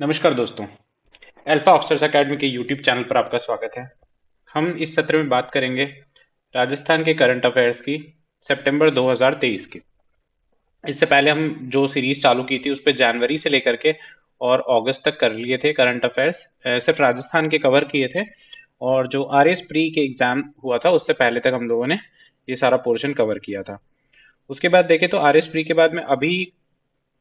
नमस्कार दोस्तों। Alpha officers academy के यूट्यूब चैनल पर आपका स्वागत है। हम इस सत्र में बात करेंगे राजस्थान के करंट अफेयर्स की, सितंबर 2023 की। इससे पहले हम जो सीरीज चालू की थी उस पे जनवरी से लेकर के और अगस्त तक कर लिए थे करंट अफेयर्स, सिर्फ राजस्थान के कवर किए थे। और जो आर एस प्री के एग्जाम हुआ था उससे पहले तक हम लोगों ने ये सारा पोर्शन कवर किया था। उसके बाद देखें तो आर एस प्री के बाद में अभी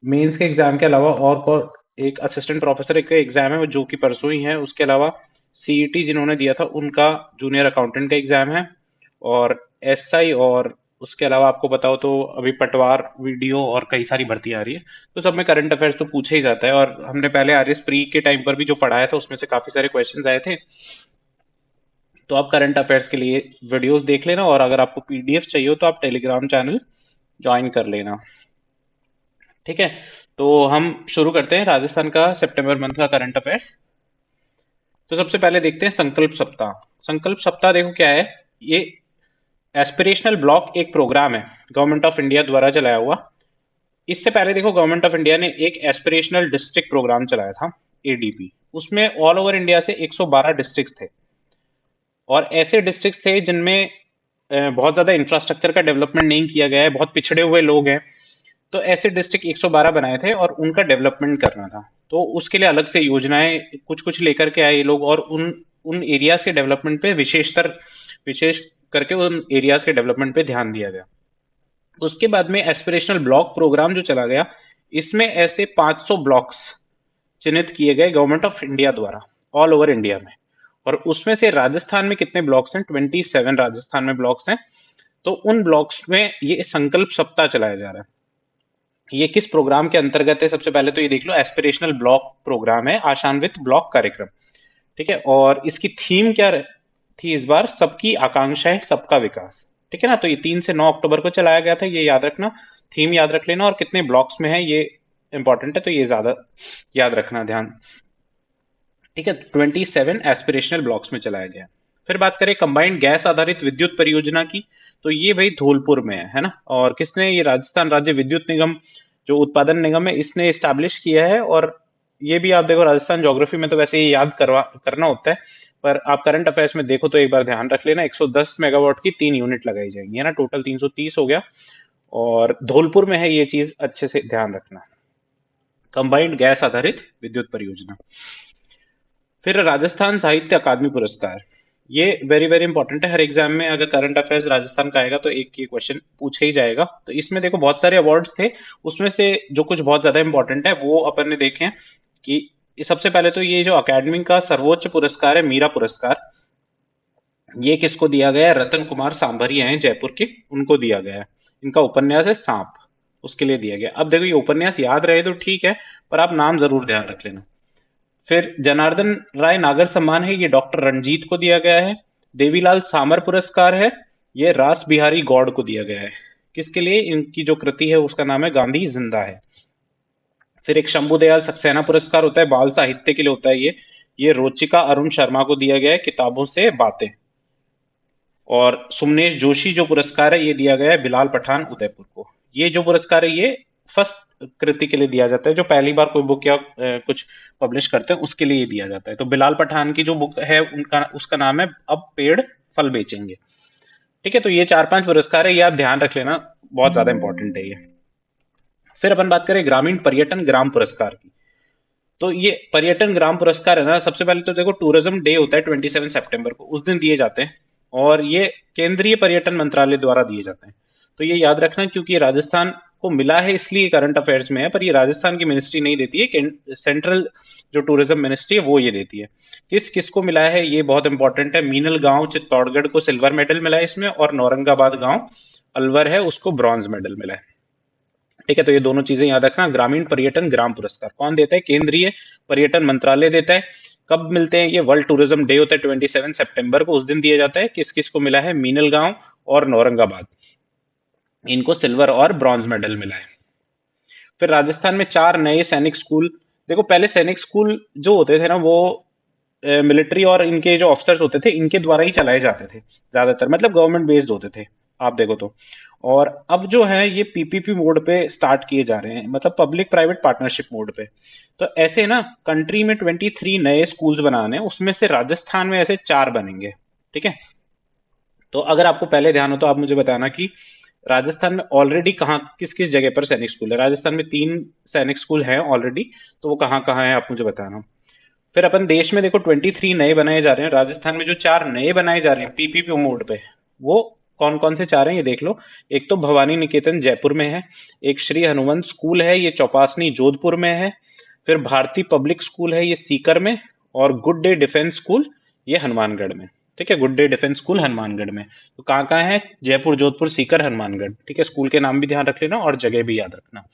मेंस के एग्जाम के अलावा और एक असिस्टेंट प्रोफेसर का एग्जाम है जो कि परसों ही है। उसके अलावा सीईटी जिन्होंने दिया था उनका जूनियर अकाउंटेंट का एग्जाम है। और एसआई और उसके अलावा आपको बताओ तो अभी पटवार वीडियो और कई सारी भर्ती आ रही है। तो सब में करंट अफेयर्स तो पूछे ही जाता है और हमने पहले आर एस प्री के टाइम पर भी जो पढ़ाया था उसमें से काफी सारे क्वेश्चंस आए थे। तो आप करंट अफेयर्स के लिए वीडियोस देख लेना और अगर आपको पीडीएफ चाहिए हो तो आप टेलीग्राम चैनल ज्वाइन कर लेना। ठीक है, तो हम शुरू करते हैं राजस्थान का सितंबर मंथ का करंट अफेयर्स। तो सबसे पहले देखते हैं संकल्प सप्ताह। संकल्प सप्ताह देखो क्या है। ये एस्पिरेशनल ब्लॉक एक प्रोग्राम है गवर्नमेंट ऑफ इंडिया द्वारा चलाया हुआ। इससे पहले देखो गवर्नमेंट ऑफ इंडिया ने एक एस्पिरेशनल डिस्ट्रिक्ट प्रोग्राम चलाया था, एडीपी। उसमें ऑल ओवर इंडिया से 112 डिस्ट्रिक्ट थे और ऐसे डिस्ट्रिक्ट थे जिनमें बहुत ज्यादा इंफ्रास्ट्रक्चर का डेवलपमेंट नहीं किया गया है, बहुत पिछड़े हुए लोग हैं। तो ऐसे डिस्ट्रिक्ट 112 बनाए थे और उनका डेवलपमेंट करना था। तो उसके लिए अलग से योजनाएं कुछ कुछ लेकर के आए ये लोग और उन उन एरियाज के डेवलपमेंट पे विशेष करके उन एरियाज के डेवलपमेंट पे ध्यान दिया गया। उसके बाद में एस्पिरेशनल ब्लॉक प्रोग्राम जो चला गया, इसमें ऐसे 500 ब्लॉक्स चिन्हित किए गए गवर्नमेंट ऑफ इंडिया द्वारा ऑल ओवर इंडिया में। और उसमें से राजस्थान में कितने ब्लॉक्स हैं? 27 राजस्थान में ब्लॉक्स हैं। तो उन ब्लॉक्स में ये संकल्प सप्ताह चलाया जा रहा है। ये किस प्रोग्राम के अंतर्गत है? सबसे पहले तो ये देख लो, एस्पिरेशनल ब्लॉक प्रोग्राम है, आशान्वित ब्लॉक कार्यक्रम। ठीक है, और इसकी थीम क्या थी इस बार? सबकी आकांक्षाएं सबका विकास। ठीक है ना, तो ये 3 से 9 अक्टूबर को चलाया गया था, ये याद रखना। थीम याद रख लेना और कितने ब्लॉक्स में है ये इंपॉर्टेंट है, तो ये ज्यादा याद रखना ध्यान। ठीक है, 27 एस्पिरेशनल ब्लॉक्स में चलाया गया। फिर बात करें कंबाइंड गैस आधारित विद्युत परियोजना की, तो ये भाई धौलपुर में है ना। और किसने? ये राजस्थान राज्य विद्युत निगम, जो उत्पादन निगम है, इसने स्टैब्लिश किया है। और ये भी आप देखो, राजस्थान ज्योग्राफी में तो वैसे ही याद करना होता है, पर आप करंट अफेयर्स में देखो तो एक बार ध्यान रख लेना। 110 मेगावाट की 3 यूनिट लगाई जाएंगी, है ना, टोटल 330 हो गया। और धौलपुर में है ये चीज, अच्छे से ध्यान रखना। कंबाइंड गैस आधारित विद्युत परियोजना। फिर राजस्थान साहित्य अकादमी पुरस्कार, ये वेरी वेरी इंपॉर्टेंट है। हर एग्जाम में अगर करंट अफेयर्स राजस्थान का आएगा तो एक ये क्वेश्चन पूछे ही जाएगा। तो इसमें देखो बहुत सारे अवार्ड्स थे, उसमें से जो कुछ बहुत ज्यादा इंपॉर्टेंट है वो अपन ने देखे हैं। कि सबसे पहले तो ये जो अकेडमी का सर्वोच्च पुरस्कार है, मीरा पुरस्कार, ये किसको दिया गया है? रतन कुमार सांभरिया हैं जयपुर के, उनको दिया गया है। इनका उपन्यास है सांप, उसके लिए दिया गया। अब देखो ये उपन्यास याद रहे तो ठीक है, पर आप नाम जरूर ध्यान रख लेना। फिर जनार्दन राय नागर सम्मान है, ये डॉक्टर रणजीत को दिया गया है। देवीलाल सामर पुरस्कार है, ये रास बिहारी गौड़ को दिया गया है। किसके लिए? इनकी जो कृति है उसका नाम है गांधी जिंदा है। फिर एक शंभुदयाल सक्सेना पुरस्कार होता है, बाल साहित्य के लिए होता है ये रोचिका अरुण शर्मा को दिया गया है, किताबों से बातें। और सुमनेश जोशी जो पुरस्कार है ये दिया गया है बिलाल पठान उदयपुर को। ये जो पुरस्कार है ये फर्स्ट कृति के लिए दिया जाता है, जो पहली बार कोई बुक या कुछ पब्लिश करते हैं उसके लिए ये दिया जाता है। तो बिलाल पठान की जो बुक है उनका उसका नाम है अब पेड़ फल बेचेंगे। ठीक है, तो ये 4-5 पुरस्कार है, ये आप ध्यान रख लेना, बहुत ज्यादा इंपॉर्टेंट है ये। फिर अपन बात करें ग्रामीण पर्यटन ग्राम पुरस्कार की। तो ये पर्यटन ग्राम पुरस्कार है ना, सबसे पहले तो देखो टूरिज्म डे होता है 27 सितंबर को, उस दिन दिए जाते हैं। और ये केंद्रीय पर्यटन मंत्रालय द्वारा दिए जाते हैं। तो ये याद रखना, क्योंकि ये राजस्थान को मिला है इसलिए करंट अफेयर्स में है, पर ये राजस्थान की मिनिस्ट्री नहीं देती है, सेंट्रल जो टूरिज्म मिनिस्ट्री है वो ये देती है। किस किस को मिला है ये बहुत इंपॉर्टेंट है। मीनल गांव चित्तौड़गढ़ को सिल्वर मेडल मिला है इसमें, और नौरंगाबाद गांव अलवर है उसको ब्रॉन्ज मेडल मिला है। ठीक है, तो ये दोनों चीजें याद रखना। ग्रामीण पर्यटन ग्राम पुरस्कार कौन देता है? केंद्रीय पर्यटन मंत्रालय देता है। कब मिलते हैं ये? वर्ल्ड टूरिज्म डे होता है 27 सितंबर को, उस दिन दिया जाता है। किस किस को मिला है? मीनल गांव और नौरंगाबाद, इनको सिल्वर और ब्रॉन्ज मेडल मिला है। फिर राजस्थान में 4 नए सैनिक स्कूल। देखो पहले सैनिक स्कूल जो होते थे ना वो मिलिट्री और इनके जो ऑफिसर्स होते थे इनके द्वारा ही चलाए जाते थे ज्यादातर, मतलब गवर्नमेंट बेस्ड होते थे आप देखो तो। और अब जो है ये पीपीपी मोड पे स्टार्ट किए जा रहे हैं, मतलब पब्लिक प्राइवेट पार्टनरशिप मोड पे। तो ऐसे ना कंट्री में 23 नए स्कूल्स बनाने हैं, उसमें से राजस्थान में ऐसे 4 बनेंगे। ठीक है। तो अगर आपको पहले ध्यान हो तो आप मुझे बताना कि राजस्थान में ऑलरेडी कहाँ किस किस जगह पर सैनिक स्कूल है। राजस्थान में 3 सैनिक स्कूल हैं ऑलरेडी, तो वो कहाँ कहाँ है आप मुझे बताना। फिर अपन देश में देखो 23 नए बनाए जा रहे हैं, राजस्थान में जो 4 नए बनाए जा रहे हैं पीपीपी मोड पे, वो कौन कौन से 4 हैं ये देख लो। एक तो भवानी निकेतन जयपुर में है, एक श्री हनुमंत स्कूल है ये चौपासनी जोधपुर में है, फिर भारती पब्लिक स्कूल है ये सीकर में, और गुड डे डिफेंस स्कूल ये हनुमानगढ़ में। ठीक है, good day defence school Hanumangarh में। तो कहाँ कहाँ है? जयपुर, जोधपुर, सीकर, हनुमानगढ़। ठीक है, स्कूल के नाम भी ध्यान रख लेना और जगह भी याद रखना।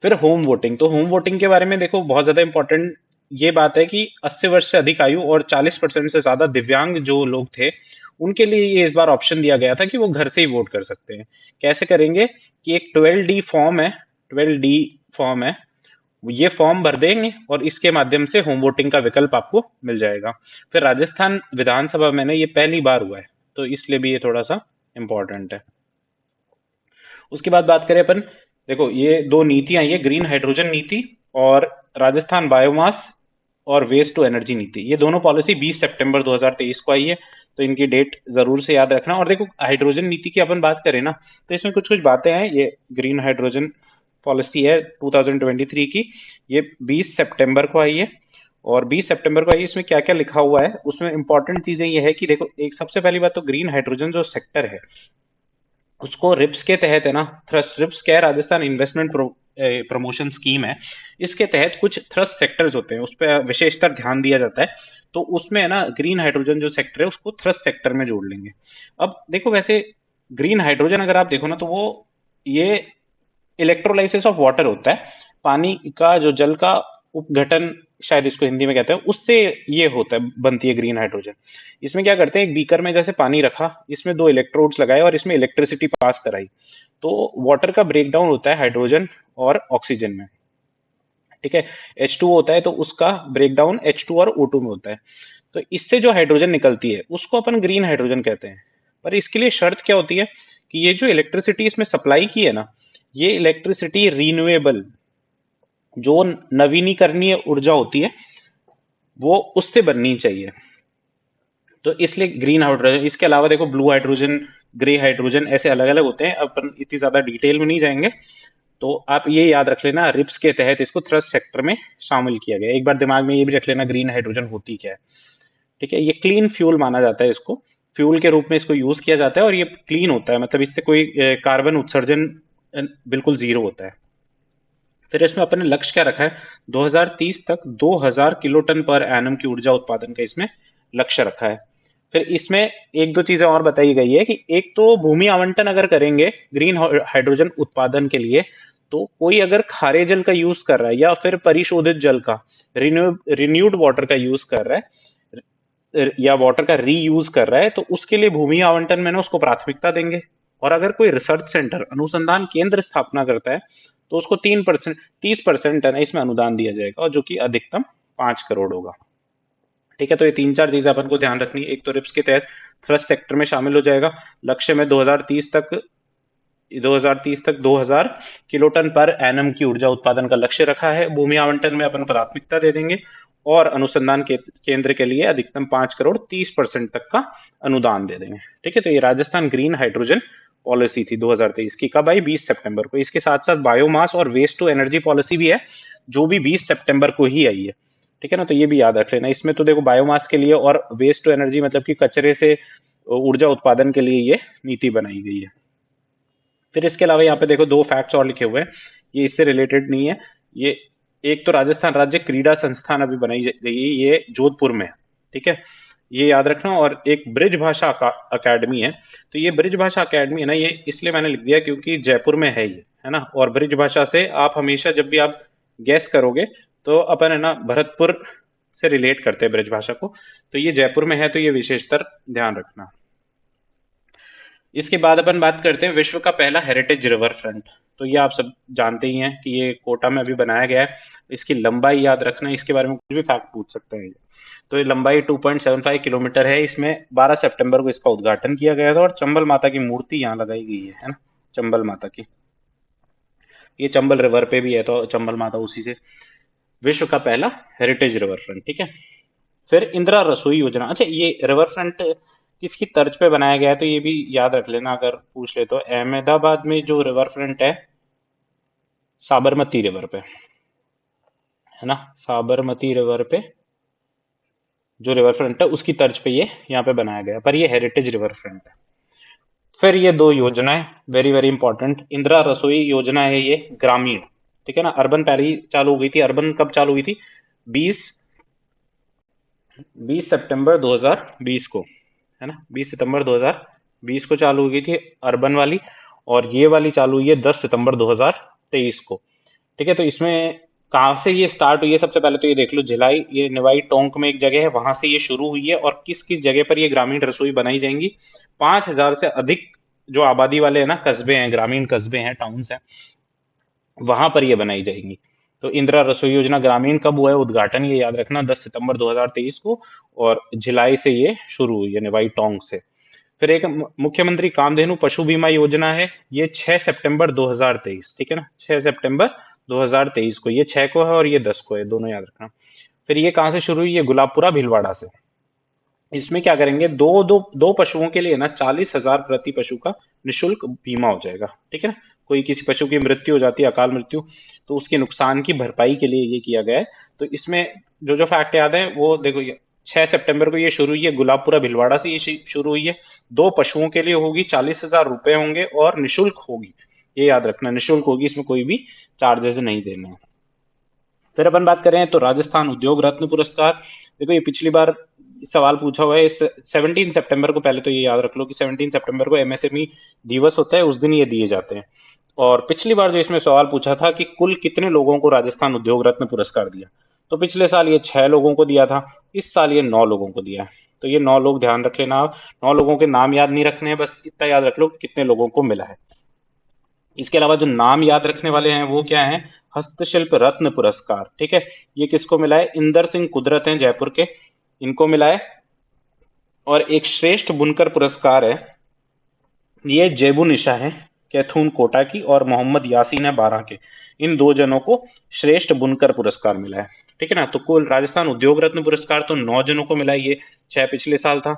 फिर होम वोटिंग, तो होम वोटिंग के बारे में देखो बहुत ज्यादा इंपॉर्टेंट ये बात है कि 80 वर्ष से अधिक आयु और 40% से ज्यादा दिव्यांग जो लोग थे, उनके लिए ये इस बार ऑप्शन दिया गया था कि वो घर से ही वोट कर सकते हैं। कैसे करेंगे कि एक 12D फॉर्म है, 12D फॉर्म है, ये फॉर्म भर देंगे और इसके माध्यम से होम वोटिंग का विकल्प आपको मिल जाएगा। फिर राजस्थान विधानसभा में ना ये पहली बार हुआ है, तो इसलिए भी ये थोड़ा सा इंपॉर्टेंट है। उसके बाद बात करें अपन, देखो ये दो नीतियां, ये ग्रीन हाइड्रोजन नीति और राजस्थान बायोमास और वेस्ट टू एनर्जी नीति, ये दोनों पॉलिसी 20 सितंबर 2023 को आई है। तो इनकी डेट जरूर से याद रखना। और देखो हाइड्रोजन नीति की अपन बात करें ना, तो इसमें कुछ कुछ बातें हैं। ये ग्रीन हाइड्रोजन पॉलिसी है 2023 की, ये 20 सितंबर को आई है। और 20 सितंबर को आई, इसमें क्या क्या लिखा हुआ है उसमें इंपॉर्टेंट चीजें ये है कि देखो, एक सबसे पहली बात तो ग्रीन हाइड्रोजन जो सेक्टर है उसको रिप्स के तहत है ना, थ्रस्ट, रिप्स क्या है? राजस्थान इन्वेस्टमेंट प्रमोशन स्कीम है। इसके तहत कुछ थ्रस्ट सेक्टर्स होते हैं, उस पर विशेषतर ध्यान दिया जाता है। तो उसमें है ना ग्रीन हाइड्रोजन जो सेक्टर है उसको थ्रस्ट सेक्टर में जोड़ लेंगे। अब देखो वैसे ग्रीन हाइड्रोजन अगर आप देखो ना, तो वो ये इलेक्ट्रोलाइसिस ऑफ वाटर होता है, पानी का जो जल का उपघटन शायद इसको हिंदी में कहते हैं, उससे ये होता है, बनती है ग्रीन हाइड्रोजन। इसमें क्या करते हैं, एक बीकर में जैसे पानी रखा, इसमें 2 इलेक्ट्रोड्स लगाए और इसमें इलेक्ट्रिसिटी पास कराई, तो वाटर का ब्रेकडाउन होता है हाइड्रोजन और ऑक्सीजन में। ठीक है, H2O होता है तो उसका ब्रेकडाउन H2 और O2 में होता है। तो इससे जो हाइड्रोजन निकलती है उसको अपन ग्रीन हाइड्रोजन कहते हैं। पर इसके लिए शर्त क्या होती है कि ये जो इलेक्ट्रिसिटी इसमें सप्लाई की है ना, ये इलेक्ट्रिसिटी रिन्यूएबल, जो नवीनीकरणीय ऊर्जा होती है, वो उससे बननी चाहिए। तो इसलिए ग्रीन हाइड्रोजन। इसके अलावा देखो ब्लू हाइड्रोजन, ग्रे हाइड्रोजन, ऐसे अलग अलग होते हैं, अपन इतनी ज्यादा डिटेल में नहीं जाएंगे। तो आप ये याद रख लेना, रिप्स के तहत इसको थ्रस्ट सेक्टर में शामिल किया गया। एक बार दिमाग में ये भी रख लेना ग्रीन हाइड्रोजन होती क्या है। ठीक है, ये क्लीन फ्यूल माना जाता है, इसको फ्यूल के रूप में इसको यूज किया जाता है, और ये क्लीन होता है, मतलब इससे कोई कार्बन उत्सर्जन बिल्कुल जीरो होता है। फिर इसमें अपने लक्ष्य क्या रखा है, 2030 तक 2000 किलोटन पर एनम की ऊर्जा उत्पादन का इसमें लक्ष्य रखा है। फिर इसमें एक दो चीजें और बताई गई है कि एक तो भूमि आवंटन अगर करेंगे ग्रीन हाइड्रोजन उत्पादन के लिए, तो कोई अगर खारे जल का यूज कर रहा है या फिर परिशोधित जल का, रिन्यूड वाटर का यूज कर रहा है या वाटर का रीयूज कर रहा है, तो उसके लिए भूमि आवंटन में ना उसको प्राथमिकता देंगे। और अगर कोई रिसर्च सेंटर, अनुसंधान केंद्र स्थापना करता है, तो उसको 3%, 30% है ना इसमें अनुदान दिया जाएगा, और जो कि अधिकतम 5 करोड़ होगा। ठीक है, तो ये 3 4 चीजें अपन को ध्यान रखनी है। एक तो रिप्स के तहत थ्रस्ट सेक्टर में शामिल हो जाएगा, लक्ष्य में 2030 तक 2000 किलोटन पर एनम की ऊर्जा उत्पादन का लक्ष्य रखा है। भूमि आवंटन में अपन प्राथमिकता दे देंगे, और अनुसंधान के केंद्र के लिए अधिकतम 5 करोड़ 30% तक का अनुदान दे देंगे। ठीक है, तो ये राजस्थान ग्रीन हाइड्रोजन पॉलिसी थी 2023 की, कब आई? 20 सितंबर को। इसके साथ साथ बायोमास और वेस्ट टू एनर्जी पॉलिसी भी है, जो भी 20 सितंबर को ही आई है। ठीक है ना, तो ये भी याद रख लेना। इसमें तो देखो बायोमास के लिए और वेस्ट टू एनर्जी मतलब कि कचरे से ऊर्जा उत्पादन के लिए ये नीति बनाई गई है। फिर इसके अलावा यहाँ पे देखो 2 फैक्ट्स और लिखे हुए हैं, ये इससे रिलेटेड नहीं है। ये एक तो राजस्थान राज्य क्रीड़ा संस्थान अभी बनाई गई है, ये जोधपुर में है। ठीक है, ये याद रखना। और एक ब्रिज भाषा अकेडमी है, तो ये ब्रिज भाषा अकेडमी है ना, ये इसलिए मैंने लिख दिया क्योंकि जयपुर में है ये, है ना। और ब्रिज भाषा से आप हमेशा जब भी आप गैस करोगे, तो अपन है ना भरतपुर से रिलेट करते हैं ब्रिज भाषा को, तो ये जयपुर में है, तो ये विशेषतर ध्यान रखना। इसके बाद अपन बात करते हैं विश्व का पहला हेरिटेज रिवर फ्रंट। तो ये आप सब जानते ही हैं कि ये कोटा में अभी बनाया गया है। इसकी लंबाई याद रखना, इसके बारे में कुछ भी फैक्ट पूछ सकते हैं। तो ये लंबाई 2.75 किलोमीटर है। इसमें 12 सितंबर को इसका उद्घाटन किया गया था और चंबल माता की मूर्ति यहाँ लगाई गई है ना, चंबल माता की। ये चंबल रिवर पे भी है, तो चंबल माता उसी से। विश्व का पहला हेरिटेज रिवर फ्रंट, ठीक है। फिर इंदिरा रसोई योजना। अच्छा, ये रिवर फ्रंट किसकी तर्ज पे बनाया गया है, तो ये भी याद रख लेना अगर पूछ ले तो। अहमदाबाद में जो रिवर फ्रंट है, साबरमती रिवर पे है ना, साबरमती रिवर पे जो रिवर फ्रंट है उसकी तर्ज पे ये यहाँ पे बनाया गया, पर ये हेरिटेज रिवर फ्रंट है। फिर ये दो योजनाएं वेरी वेरी इंपॉर्टेंट। इंदिरा रसोई योजना है ये ग्रामीण, ठीक है ना। अर्बन पहले ही चालू हो गई थी। अर्बन कब चालू हुई थी? 20 20 सितंबर 2020 को, है ना। 20 सितंबर 2020 को चालू हो गई थी अर्बन वाली, और ये वाली चालू हुई है 10 सितंबर 2023 को, ठीक है। तो इसमें कहाँ से ये स्टार्ट हुई है, सबसे पहले तो ये देख लो। भिलाई, ये निवाई टोंक में एक जगह है, वहां से ये शुरू हुई है। और किस किस जगह पर ये ग्रामीण रसोई बनाई जाएंगी? 5,000 से अधिक जो आबादी वाले है ना, कस्बे हैं, ग्रामीण कस्बे हैं, टाउन्स हैं, वहां पर ये बनाई जाएंगी। तो इंदिरा रसोई योजना ग्रामीण कब हुआ है उद्घाटन, ये याद रखना, 10 सितंबर 2023 को। और भिलाई से ये शुरू हुई है, निवाई टोंक से। फिर एक मुख्यमंत्री कामधेनु पशु बीमा योजना है, ये 6 सितंबर 2023, ठीक है ना, 6 सितंबर 2023 को। ये 6 को है और ये 10 को है, दोनों याद रखना। फिर ये कहाँ से शुरू हुई? ये गुलाबपुरा भीलवाड़ा से। इसमें क्या करेंगे, दो दो दो पशुओं के लिए ना 40,000 प्रति पशु का निशुल्क बीमा हो जाएगा, ठीक है ना। कोई किसी पशु की मृत्यु हो जाती है, अकाल मृत्यु, तो उसके नुकसान की भरपाई के लिए ये किया गया है। तो इसमें जो जो फैक्ट याद है वो देखो। ये 6 सितंबर को ये शुरू हुई है, गुलाबपुरा भिलवाड़ा से ये शुरू हुई है। दो पशुओं के लिए होगी, 40,000 रुपए होंगे और निशुल्क होगी। ये याद रखना, निशुल्क होगी, इसमें कोई भी चार्जेस नहीं देने हैं। फिर अपन बात करें तो राजस्थान उद्योग रत्न पुरस्कार। देखो, ये पिछली बार सवाल पूछा हुआ है इस 17 सितंबर को। पहले तो ये याद रख लो कि 17 सितंबर को एमएसएमई दिवस होता है, उस दिन ये दिए जाते हैं। और पिछली बार जो इसमें सवाल पूछा था कि कुल कितने लोगों को राजस्थान उद्योग रत्न पुरस्कार दिया, तो पिछले साल ये 6 लोगों को दिया था, इस साल ये 9 लोगों को दिया है। तो ये 9 लोग ध्यान रख लेना आप। 9 लोगों के नाम याद नहीं रखने हैं, बस इतना याद रख लो कि कितने लोगों को मिला है। इसके अलावा जो नाम याद रखने वाले हैं वो क्या है? हस्तशिल्प रत्न पुरस्कार, ठीक है। ये किसको मिला है? इंदर सिंह कुदरत हैं जयपुर के, इनको मिला है। और एक श्रेष्ठ बुनकर पुरस्कार है, ये जेबू निशा है, कैथून कोटा की, और मोहम्मद यासीन है बारह के। इन दो जनों को श्रेष्ठ बुनकर पुरस्कार मिला है, ठीक है ना। तो कुल राजस्थान उद्योग रत्न पुरस्कार तो 9 जनों को मिला है, ये 6 पिछले साल था।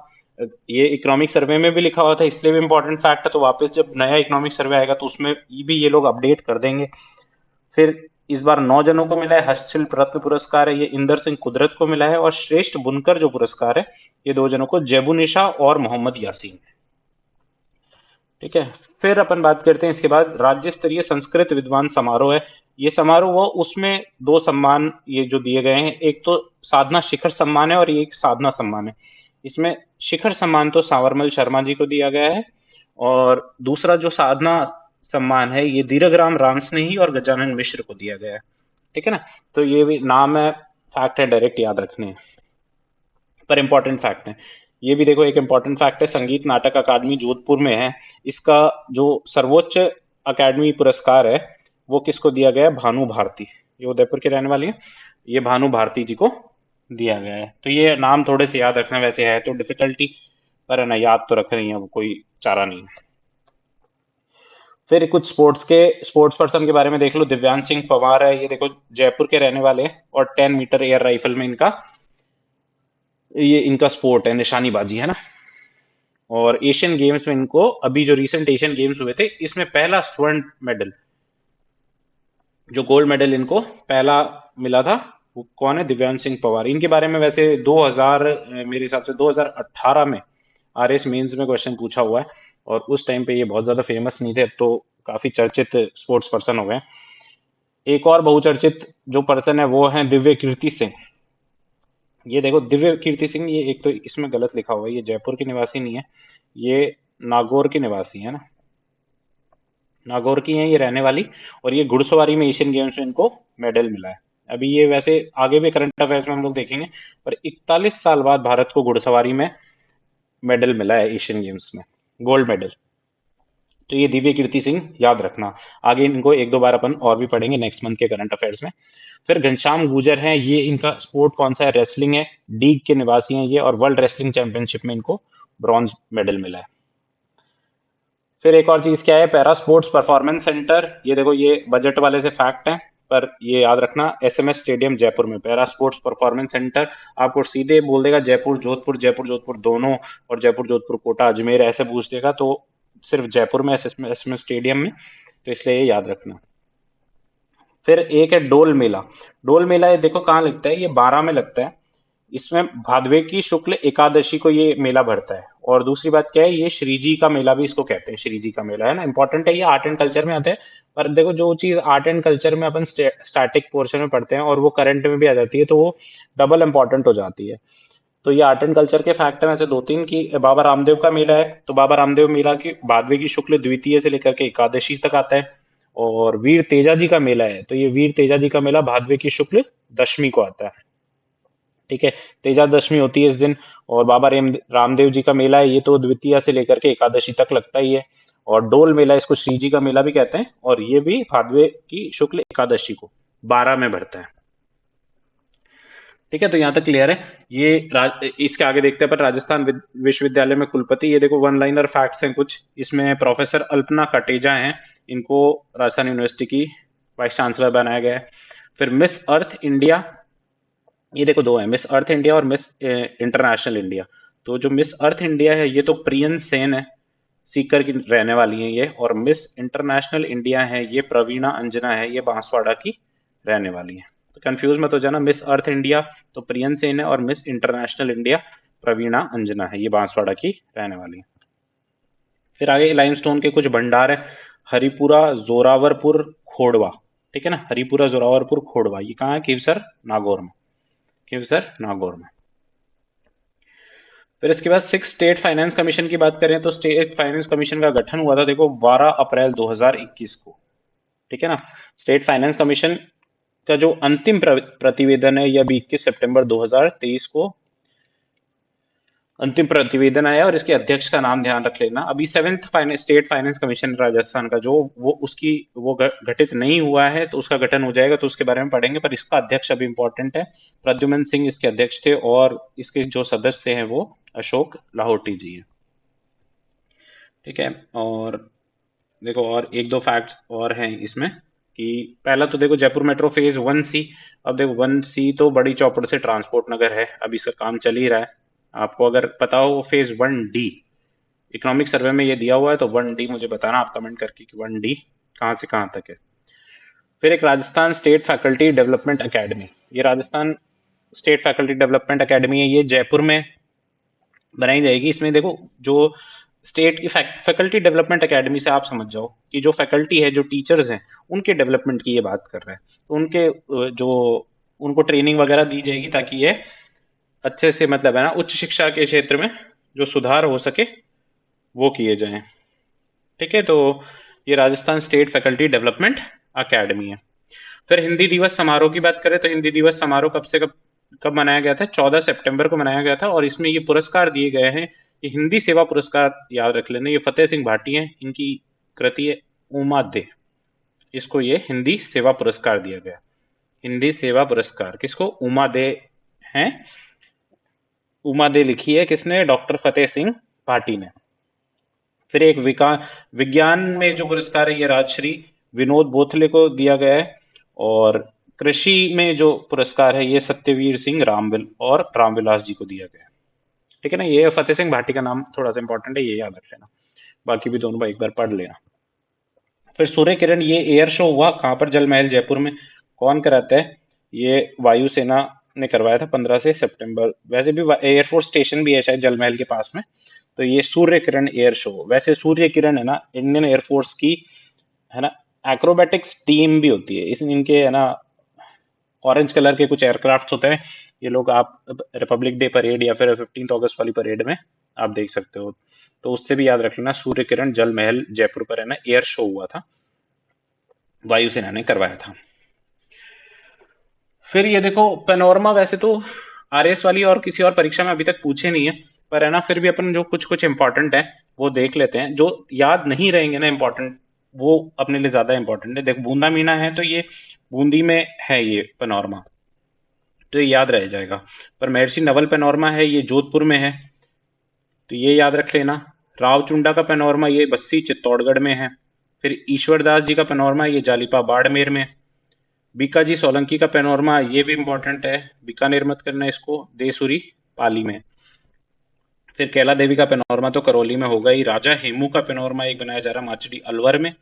ये इकोनॉमिक सर्वे में भी लिखा हुआ था, इसलिए भी इंपॉर्टेंट फैक्ट है। तो वापस जब नया इकोनॉमिक सर्वे आएगा तो उसमें भी ये लोग अपडेट कर देंगे। फिर इस बार 9 जनों को मिला है। हस्तशिल्प रत्न पुरस्कार है, ये इंदर सिंह कुदरत को मिला है। और श्रेष्ठ बुनकर जो पुरस्कार है, ये 2 जनों को जेबुनिशा और मोहम्मद यासीन, ठीक है। फिर अपन बात करते हैं इसके बाद राज्य स्तरीय संस्कृत विद्वान समारोह है। ये समारोह वो, उसमें 2 सम्मान ये जो दिए गए हैं, एक तो साधना शिखर सम्मान है और एक साधना सम्मान है। इसमें शिखर सम्मान तो सांवरमल शर्मा जी को दिया गया है, और दूसरा जो साधना सम्मान है ये दीर्घराम रामस्नेही और गजानन मिश्र को दिया गया है, ठीक है ना। तो ये भी नाम है, फैक्ट है, डायरेक्ट याद रखने हैं, पर इंपॉर्टेंट फैक्ट है। ये भी देखो, एक इंपॉर्टेंट फैक्ट है, संगीत नाटक अकादमी जोधपुर में है। इसका जो सर्वोच्च अकादमी पुरस्कार है वो किसको दिया गया है? भानु भारती, ये उदयपुर के रहने वाली है, ये भानु भारती जी को दिया गया है। तो ये नाम थोड़े से याद रखना, वैसे है तो डिफिकल्टी, पर है ना, याद तो रख रही है, वो कोई चारा नहीं है। फिर कुछ स्पोर्ट्स पर्सन के बारे में देख लो। दिव्यांश सिंह पवार है, ये देखो जयपुर के रहने वाले हैं, और 10 मीटर एयर राइफल में ये इनका स्पोर्ट है, निशानीबाजी, है ना। और एशियन गेम्स में इनको, अभी जो रिसेंट एशियन गेम्स हुए थे, इसमें पहला स्वर्ण मेडल, जो गोल्ड मेडल इनको पहला मिला था, वो कौन है? दिव्यांश सिंह पवार। इनके बारे में वैसे 2000, मेरे हिसाब से 2018 में आरएस मेंस में क्वेश्चन पूछा हुआ है, और उस टाइम पे ये बहुत ज्यादा फेमस नहीं थे, अब तो काफी चर्चित स्पोर्ट्स पर्सन हो गए। एक और बहुचर्चित जो पर्सन है वो है दिव्य कीर्ति सिंह। ये देखो दिव्य कीर्ति सिंह, ये एक तो इसमें गलत लिखा हुआ है, ये जयपुर की निवासी नहीं है, ये नागौर की निवासी है ना, नागौर की है ये रहने वाली। और ये घुड़सवारी में एशियन गेम्स में इनको मेडल मिला है। अभी ये वैसे आगे भी करंट अफेयर्स में हम लोग देखेंगे, पर 41 साल बाद भारत को घुड़सवारी में मेडल मिला है एशियन गेम्स में, गोल्ड मेडल। तो ये दिव्य कीर्ति सिंह याद रखना। आगे इनको एक दो बार अपन और भी पढ़ेंगे नेक्स्ट मंथ के करंट अफेयर्स में। फिर घनश्याम गुर्जर है, ये इनका स्पोर्ट कौन सा है, रेसलिंग है, डीग के निवासी हैं ये, और वर्ल्ड रेसलिंग चैंपियनशिप में इनको ब्रॉन्ज मेडल मिला है। फिर एक और चीज क्या है, पैरा स्पोर्ट्स परफॉर्मेंस सेंटर, ये देखो ये बजट वाले से फैक्ट है, पर ये याद रखना एसएमएस स्टेडियम जयपुर में पैरा स्पोर्ट्स परफॉर्मेंस सेंटर। आपको सीधे बोल देगा जयपुर जोधपुर दोनों, और जयपुर जोधपुर कोटा अजमेर ऐसे पूछ देगा, तो सिर्फ जयपुर में एसएमएस स्टेडियम में, तो इसलिए ये याद रखना। फिर एक है डोल मेला। डोल मेला ये देखो कहाँ लगता है, ये 12 में लगता है। इसमें भादवे की शुक्ल एकादशी को ये मेला भरता है। और दूसरी बात क्या है, ये श्री जी का मेला भी इसको कहते हैं, श्री जी का मेला है ना, इंपॉर्टेंट है, ये आर्ट एंड कल्चर में आता है। पर देखो जो चीज आर्ट एंड कल्चर में अपन स्टैटिक पोर्शन में पढ़ते हैं और वो करंट में भी आ जाती है, तो वो डबल इंपॉर्टेंट हो जाती है। तो ये आर्ट एंड कल्चर के फैक्ट है वैसे दो तीन की। बाबा रामदेव का मेला है, तो बाबा रामदेव मेला की भादवे की शुक्ल द्वितीय से लेकर के एकादशी तक आता है। और वीर तेजा जी का मेला है, तो ये वीर तेजा जी का मेला भादवे की शुक्ल दशमी को आता है। ठीक है, तेजा दशमी होती है इस दिन। और बाबा रामदेव जी का मेला है, ये तो द्वितीया से लेकर के एकादशी तक लगता ही है। और डोल मेला, इसको श्री जी का मेला भी कहते हैं, और ये भी भादवे की शुक्ल एकादशी को 12 में भरता है। ठीक है, तो यहाँ तक क्लियर है। इसके आगे देखते हैं पर राजस्थान विश्वविद्यालय में कुलपति, ये देखो वन लाइनर फैक्ट्स हैं कुछ इसमें। प्रोफेसर अल्पना कटेजा हैं, इनको राजस्थान यूनिवर्सिटी की वाइस चांसलर बनाया गया है। फिर मिस अर्थ इंडिया, ये देखो दो है, मिस अर्थ इंडिया और मिस इंटरनेशनल इंडिया। तो जो मिस अर्थ इंडिया है ये तो प्रियन सेन है, सीकर की रहने वाली है ये। और मिस इंटरनेशनल इंडिया है ये प्रवीणा अंजना है, ये बांसवाड़ा की रहने वाली है। तो कंफ्यूज मत हो जाना, मिस अर्थ इंडिया तो प्रियन सेन है, और मिस इंटरनेशनल इंडिया प्रवीणा अंजना है, ये बांसवाड़ा की रहने वाली है। फिर आगे लाइमस्टोन के कुछ भंडार है, हरिपुरा जोरावरपुर खोड़वा। ठीक है ना, हरिपुरा जोरावरपुर खोड़वा, ये कहाँ है, खीवसर नागौर में, खीवसर नागौर में। फिर इसके बाद सिक्स स्टेट फाइनेंस कमीशन की बात करें, तो स्टेट फाइनेंस कमीशन का गठन हुआ था देखो 12 अप्रैल 2021 को। ठीक है ना, स्टेट फाइनेंस कमीशन का जो अंतिम प्रतिवेदन है, यह भी 21 सितंबर 2023 को अंतिम प्रतिवेदन आया। और इसके अध्यक्ष का नाम ध्यान रख लेना। अभी seventh state finance commission Rajasthan का जो वो गठित नहीं हुआ है, तो उसका गठन हो जाएगा, तो उसके बारे में पढ़ेंगे। पर इसका अध्यक्ष अभी इंपॉर्टेंट है, प्रद्युमन सिंह इसके अध्यक्ष थे, और इसके जो सदस्य हैं वो अशोक लाहौटी जी हैं। ठीक है, और देखो और एक दो फैक्ट्स और हैं इसमें, कि पहला तो देखो जयपुर मेट्रो फेज 1C। अब देखो 1C तो बड़ी चौपड़ से ट्रांसपोर्ट नगर है, अभी इसका काम चल ही रहा है। आपको अगर पता हो फेज 1D इकोनॉमिक सर्वे में ये दिया हुआ है, तो 1D मुझे बताना आप कमेंट करके कि 1D कहाँ से कहाँ तक है। फिर एक Rajasthan state faculty development academy, ये Rajasthan state faculty development academy है, ये जयपुर में बनाई जाएगी। इसमें देखो जो स्टेट की फैकल्टी डेवलपमेंट एकेडमी से आप समझ जाओ कि जो फैकल्टी है, जो टीचर्स हैं, उनके डेवलपमेंट की ये बात कर रहे हैं। तो उनके जो उनको ट्रेनिंग वगैरह दी जाएगी, ताकि ये अच्छे से मतलब है ना उच्च शिक्षा के क्षेत्र में जो सुधार हो सके वो किए जाएं। ठीक है, तो ये Rajasthan state faculty development academy है। फिर हिंदी दिवस समारोह की बात करें, तो हिंदी दिवस समारोह कब से कब मनाया गया था, 14 सितंबर को मनाया गया था। और इसमें ये पुरस्कार दिए गए हैं, ये हिंदी सेवा पुरस्कार याद रख लेना, ये फतेह सिंह भाटी हैं, इनकी कृति है उमा दे, इसको ये हिंदी सेवा पुरस्कार दिया गया। हिंदी सेवा पुरस्कार किसको, उमा दे हैं, उमा दे लिखी है किसने, डॉक्टर फतेह सिंह भाटी ने। फिर एक विज्ञान में जो पुरस्कार है, ये राजश्री विनोद बोथले को दिया गया है। और कृषि में जो पुरस्कार है, ये सत्यवीर सिंह रामविल और रामविलास जी को दिया गया है। ठीक है ना, ये फतेह सिंह भाटी का नाम थोड़ा सा इंपॉर्टेंट है, ये याद रख लेना, बाकी भी दोनों एक बार पढ़ लेना। फिर सूर्य किरण, ये एयर शो हुआ कहाँ पर, जल महल जयपुर में। कौन कराता है, ये वायुसेना ने करवाया था 15 सितंबर। वैसे भी एयरफोर्स स्टेशन भी है शायद जल महल के पास में। तो ये सूर्य किरण एयर शो, वैसे सूर्य किरण है ना इंडियन एयरफोर्स की है ना एक्रोबेटिक्स टीम भी होती है, इस इनके है ना ऑरेंज कलर के कुछ एयरक्राफ्ट होते हैं। ये लोग आप रिपब्लिक डे परेड या फिर 15 अगस्त वाली परेड में आप देख सकते हो। तो उससे भी याद रख लेना, सूर्य किरण जल महल जयपुर पर है ना एयर शो हुआ था, वायुसेना ने करवाया था। फिर ये देखो पेनोरमा, वैसे तो आरएस वाली और किसी और परीक्षा में अभी तक पूछे नहीं है, पर है ना फिर भी अपन जो कुछ कुछ इंपॉर्टेंट है वो देख लेते हैं। जो याद नहीं रहेंगे ना इम्पोर्टेंट, वो अपने लिए ज्यादा इम्पोर्टेंट है। देख, बूंदा मीना है तो ये बूंदी में है ये पैनोरमा, तो ये याद रह जाएगा। पर महर्षि नवल पैनोरमा है, ये जोधपुर में है, तो ये याद रख लेना। रावचुंडा का पैनोरमा ये बस्सी चित्तौड़गढ़ में है। फिर ईश्वरदास जी का पैनोरमा ये जालिपा बाड़मेर में। बीकाजी सोलंकी का पैनोरमा ये भी इंपॉर्टेंट है, बीकानेर मत करना इसको, देसुरी पाली में। फिर कैला देवी का पैनोरमा तो करौली में होगा ही। राजा हेमू का पैनोरमा एक बनाया जा रहा है माचड़ी अलवर में।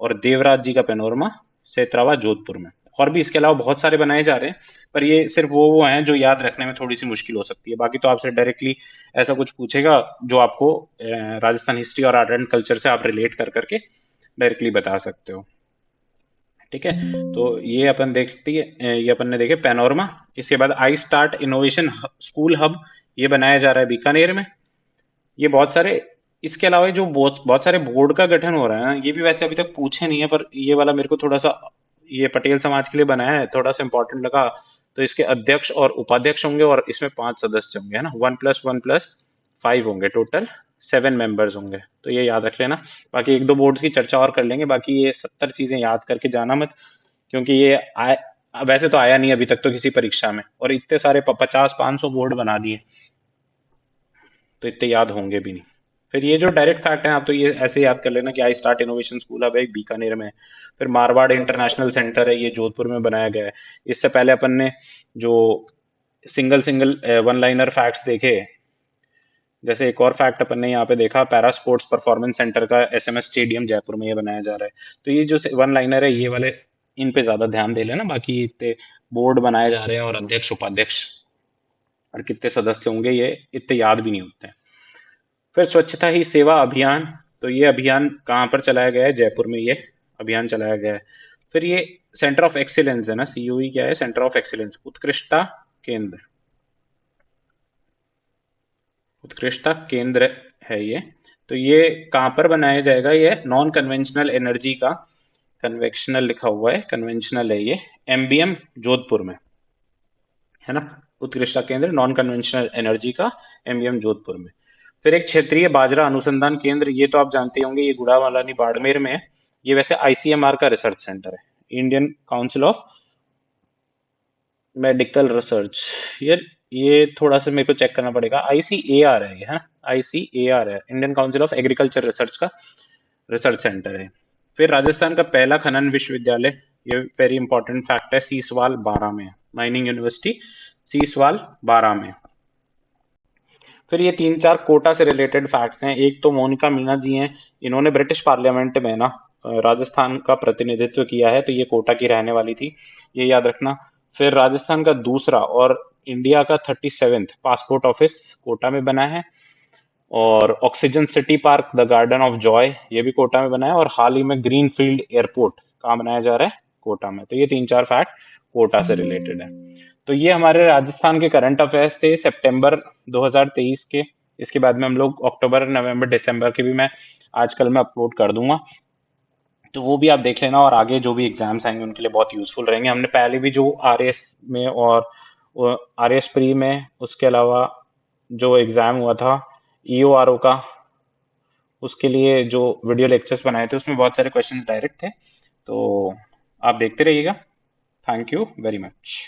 और देवराज जी का पैनोरमा सेतरावा जोधपुर में। और भी इसके अलावा बहुत सारे बनाए जा रहे हैं, पर ये सिर्फ वो हैं जो याद रखने में थोड़ी सी मुश्किल हो सकती है। बाकी तो आपसे डायरेक्टली ऐसा कुछ पूछेगा जो आपको राजस्थान हिस्ट्री और आर्ट एंड कल्चर से आप रिलेट कर करके डायरेक्टली बता सकते हो। ठीक है, तो ये अपन देखती है, ये अपन ने देखे पैनोरमा। इसके बाद I start innovation school hub, ये बनाया जा रहा है बीकानेर में। ये बहुत सारे, इसके अलावा जो बहुत बहुत सारे बोर्ड का गठन हो रहा है ना, ये भी वैसे अभी तक पूछे नहीं है, पर ये वाला मेरे को थोड़ा सा, ये पटेल समाज के लिए बनाया है, थोड़ा सा इंपॉर्टेंट लगा। तो इसके अध्यक्ष और उपाध्यक्ष होंगे, और इसमें 5 सदस्य होंगे, है ना, 1+1+5 होंगे, टोटल 7 मेंबर्स होंगे। तो ये याद रख लेना। बाकी एक दो बोर्ड्स की चर्चा और कर लेंगे, बाकी ये 70 चीजें याद करके जाना मत, क्योंकि ये वैसे तो आया नहीं अभी तक तो किसी परीक्षा में, और इतने सारे 50-500 बोर्ड बना दिए, तो इतने याद होंगे भी नहीं। फिर ये जो डायरेक्ट फैक्ट है, आप तो ये ऐसे याद कर लेना कि आई स्टार्ट इनोवेशन स्कूल अब है बीकानेर में। फिर मारवाड़ इंटरनेशनल सेंटर है, ये जोधपुर में बनाया गया है। इससे पहले अपन ने जो single single one liner facts देखे, जैसे एक और फैक्ट अपन ने यहाँ पे देखा, पैरा स्पोर्ट्स परफॉर्मेंस सेंटर का एसएमएस स्टेडियम जयपुर में ये बनाया जा रहा है। तो ये जो वन लाइनर है, ये वाले इन पे ज्यादा ध्यान दे लेना। बाकी इतने बोर्ड बनाए जा रहे हैं और अध्यक्ष उपाध्यक्ष और कितने सदस्य होंगे, ये इतने याद भी नहीं होते हैं। फिर स्वच्छता ही सेवा अभियान, तो ये अभियान कहाँ पर चलाया गया है, जयपुर में ये अभियान चलाया गया है। फिर ये सेंटर ऑफ एक्सीलेंस है ना, सीओई क्या है, सेंटर ऑफ एक्सीलेंस, उत्कृष्टता केंद्र, उत्कृष्टता केंद्र है ये। तो ये कहाँ पर बनाया जाएगा, ये नॉन कन्वेंशनल एनर्जी का, कन्वेक्शनल लिखा हुआ है, कन्वेंशनल है ये, एमबीएम जोधपुर में, है ना। उत्कृष्टता केंद्र नॉन कन्वेंशनल एनर्जी का, एमबीएम जोधपुर में। फिर एक क्षेत्रीय बाजरा अनुसंधान केंद्र, ये तो आप जानते होंगे, ये गुड़ावालानी बाड़मेर में है। ये वैसे आईसीएमआर का रिसर्च सेंटर है, Indian council of medical research. यार ये थोड़ा सा मेरे को चेक करना पड़ेगा, आईसीएआर है ये, है, आईसीएआर है, Indian council of agriculture research का रिसर्च सेंटर है। फिर राजस्थान का पहला खनन विश्वविद्यालय, ये वेरी इंपॉर्टेंट फैक्ट है, सीसवाल 12 में, माइनिंग यूनिवर्सिटी सीसवाल 12 में। फिर ये 3-4 कोटा से रिलेटेड फैक्ट्स हैं। एक तो मोनिका मीना जी हैं, इन्होंने ब्रिटिश पार्लियामेंट में ना राजस्थान का प्रतिनिधित्व किया है, तो ये कोटा की रहने वाली थी, ये याद रखना। फिर राजस्थान का दूसरा और इंडिया का 37वां पासपोर्ट ऑफिस कोटा में बना है। और oxygen city park the garden of Joy, ये भी कोटा में बना है। और हाल ही में ग्रीन फील्ड एयरपोर्ट कहाँ बनाया जा रहा है, कोटा में। तो ये 3-4 फैक्ट कोटा से रिलेटेड है। तो ये हमारे राजस्थान के करंट अफेयर्स थे सितंबर 2023 के। इसके बाद में हम लोग अक्टूबर नवंबर दिसंबर के भी मैं आजकल में अपलोड कर दूंगा, तो वो भी आप देख लेना। और आगे जो भी एग्जाम्स आएंगे उनके लिए बहुत यूजफुल रहेंगे। हमने पहले भी जो आरएस में और आरएस प्री में, उसके अलावा जो एग्जाम हुआ था ईओआरओ का, उसके लिए जो वीडियो लेक्चर्स बनाए थे उसमें बहुत सारे क्वेश्चंस डायरेक्ट थे, तो आप देखते रहिएगा। Thank you very much.